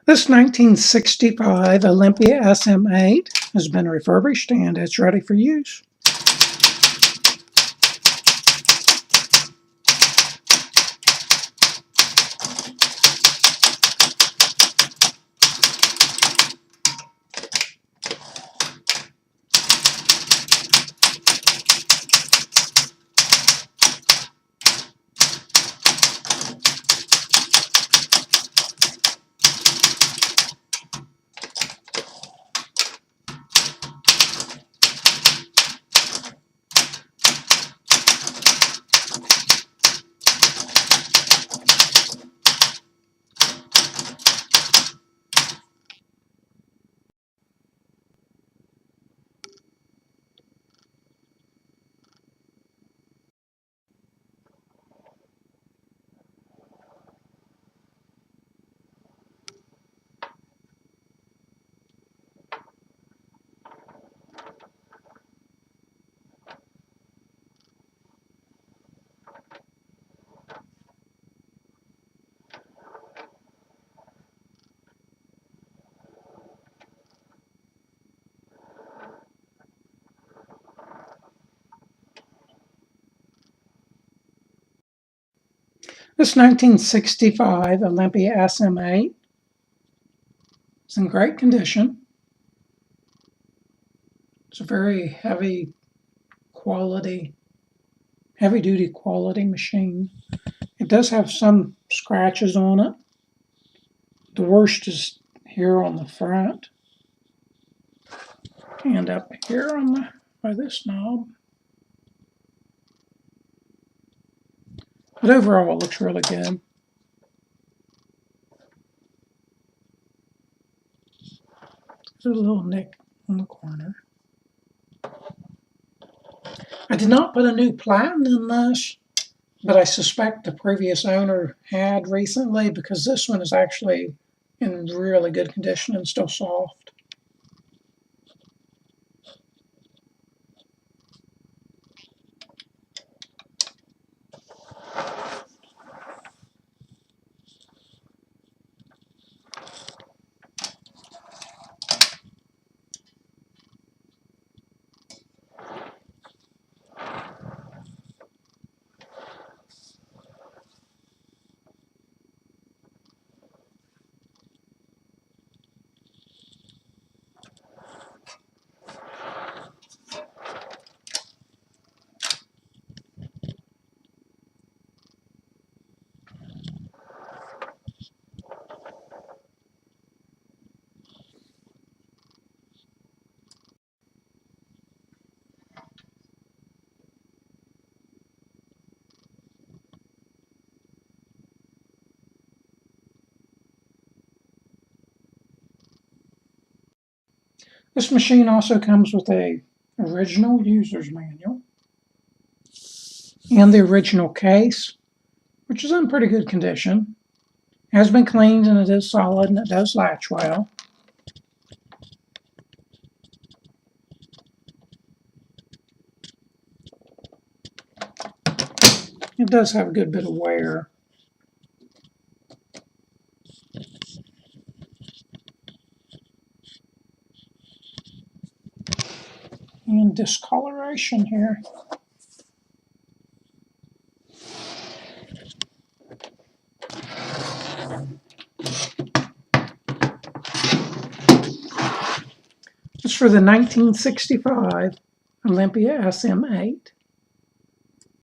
This 1965 Olympia SM8 has been refurbished and it's ready for use. This 1965 Olympia SM8 is in great condition. It's a very heavy duty quality machine. It does have some scratches on it. The worst is here on the front and up here on by this knob. But overall, it looks really good. There's a little nick on the corner. I did not put a new platen in this, but I suspect the previous owner had recently because this one is actually in really good condition and still soft. This machine also comes with a original user's manual and the original case, which is in pretty good condition. It has been cleaned and it is solid and it does latch well. It does have a good bit of wear. And discoloration here. It's for the 1965 Olympia SM8.